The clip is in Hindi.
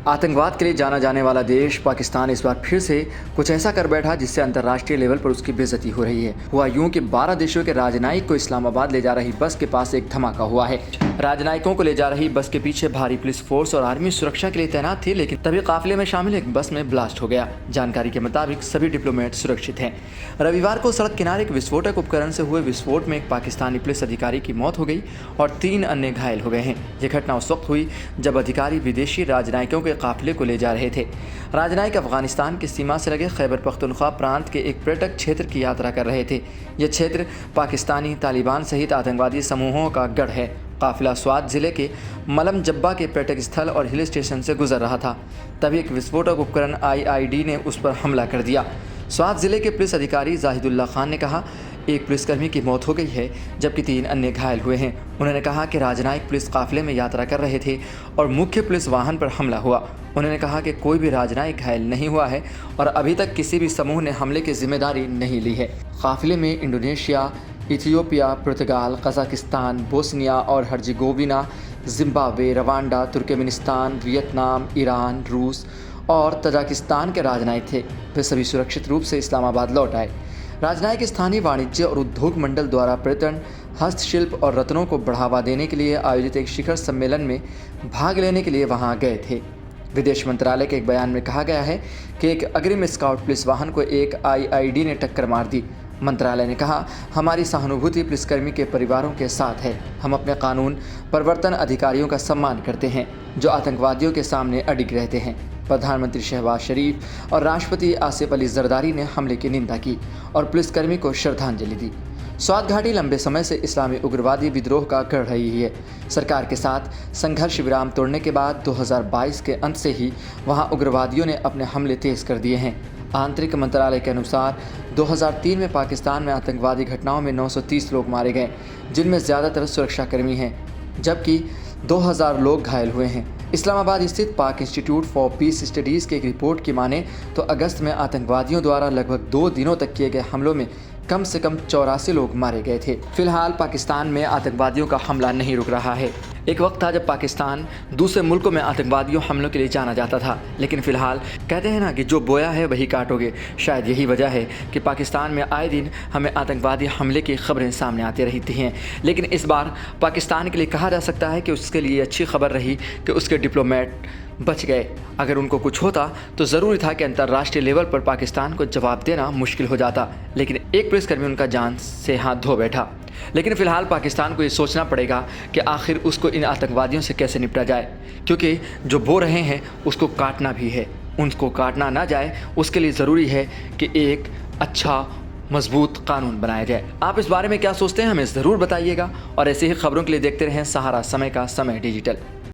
आतंकवाद के लिए जाना जाने वाला देश पाकिस्तान इस बार फिर से कुछ ऐसा कर बैठा जिससे अंतर्राष्ट्रीय लेवल पर उसकी बेइज्जती हो रही है। हुआ यूं कि 12 देशों के राजनयिक को इस्लामाबाद ले जा रही बस के पास एक धमाका हुआ है। राजनयिकों को ले जा रही बस के पीछे भारी पुलिस फोर्स और आर्मी सुरक्षा के लिए तैनात थी, लेकिन तभी काफिले में शामिल एक बस में ब्लास्ट हो गया। जानकारी के मुताबिक सभी डिप्लोमेट सुरक्षित हैं। रविवार को सड़क किनारे एक विस्फोटक उपकरण से हुए विस्फोट में एक पाकिस्तानी पुलिस अधिकारी की मौत हो गई और 3 अन्य घायल हो गए हैं। यह घटना उस वक्त हुई जब अधिकारी विदेशी राजनयिकों के काफिले को ले जा रहे थे। राजनयिक अफगानिस्तान की सीमा से लगे खैबर पख्तूनख्वा प्रांत के एक पर्यटक क्षेत्र की यात्रा कर रहे थे। यह क्षेत्र पाकिस्तानी तालिबान सहित आतंकवादी समूहों का गढ़ है। काफिला स्वात जिले के मलम जब्बा के पर्यटक स्थल और हिल स्टेशन से गुजर रहा था, तभी एक विस्फोटक उपकरण IID ने उस पर हमला कर दिया। स्वात जिले के पुलिस अधिकारी जाहिदुल्ला खान ने कहा, एक पुलिसकर्मी की मौत हो गई है जबकि 3 अन्य घायल हुए हैं। उन्होंने कहा कि राजनयिक पुलिस काफिले में यात्रा कर रहे थे और मुख्य पुलिस वाहन पर हमला हुआ। उन्होंने कहा कि कोई भी राजनयिक घायल नहीं हुआ है और अभी तक किसी भी समूह ने हमले की जिम्मेदारी नहीं ली है। काफिले में इंडोनेशिया, इथियोपिया, पुर्तगाल, कजाकिस्तान, बोस्निया और Herzegovina, Zimbabwe, Rwanda, Turkmenistan, Vietnam, Iran, रूस और तजाकिस्तान के राजनयिक थे। वे सभी सुरक्षित रूप से इस्लामाबाद लौट आए। राजनयिक स्थानीय वाणिज्य और उद्योग मंडल द्वारा पर्यटन, हस्तशिल्प और रत्नों को बढ़ावा देने के लिए आयोजित एक शिखर सम्मेलन में भाग लेने के लिए वहां गए थे। विदेश मंत्रालय के एक बयान में कहा गया है कि एक अग्रिम स्काउट पुलिस वाहन को एक IID ने टक्कर मार दी। मंत्रालय ने कहा, हमारी सहानुभूति पुलिसकर्मी के परिवारों के साथ है। हम अपने कानून प्रवर्तन अधिकारियों का सम्मान करते हैं जो आतंकवादियों के सामने अडिग रहते हैं। प्रधानमंत्री शहबाज शरीफ और राष्ट्रपति आसिफ अली जरदारी ने हमले की निंदा की और पुलिसकर्मी को श्रद्धांजलि दी। स्वात घाटी लंबे समय से इस्लामी उग्रवादी विद्रोह का गढ़ रही है। सरकार के साथ संघर्ष विराम तोड़ने के बाद 2022 के अंत से ही वहां उग्रवादियों ने अपने हमले तेज कर दिए हैं। आंतरिक मंत्रालय के अनुसार 2003 में पाकिस्तान में आतंकवादी घटनाओं में 930 लोग मारे गए, जिनमें ज़्यादातर सुरक्षाकर्मी हैं, जबकि 2000 लोग घायल हुए हैं। इस्लामाबाद स्थित पाक इंस्टीट्यूट फॉर पीस स्टडीज़ की एक रिपोर्ट की माने तो अगस्त में आतंकवादियों द्वारा लगभग 2 दिनों तक किए गए हमलों में कम से कम 84 लोग मारे गए थे। फिलहाल पाकिस्तान में आतंकवादियों का हमला नहीं रुक रहा है। एक वक्त था जब पाकिस्तान दूसरे मुल्कों में आतंकवादियों हमलों के लिए जाना जाता था, लेकिन फिलहाल कहते हैं ना कि जो बोया है वही काटोगे। शायद यही वजह है कि पाकिस्तान में आए दिन हमें आतंकवादी हमले की खबरें सामने आती रहती हैं। लेकिन इस बार पाकिस्तान के लिए कहा जा सकता है कि उसके लिए अच्छी खबर रही कि उसके डिप्लोमेट बच गए। अगर उनको कुछ होता तो ज़रूरी था कि अंतर्राष्ट्रीय लेवल पर पाकिस्तान को जवाब देना मुश्किल हो जाता, लेकिन एक पुलिसकर्मी उनका जान से हाथ धो बैठा। लेकिन फ़िलहाल पाकिस्तान को ये सोचना पड़ेगा कि आखिर उसको इन आतंकवादियों से कैसे निपटा जाए, क्योंकि जो बो रहे हैं उसको काटना भी है। उनको काटना ना जाए उसके लिए ज़रूरी है कि एक अच्छा मजबूत कानून बनाया जाए। आप इस बारे में क्या सोचते हैं, हमें ज़रूर बताइएगा और ऐसे ही खबरों के लिए देखते रहें सहारा समय का समय डिजिटल।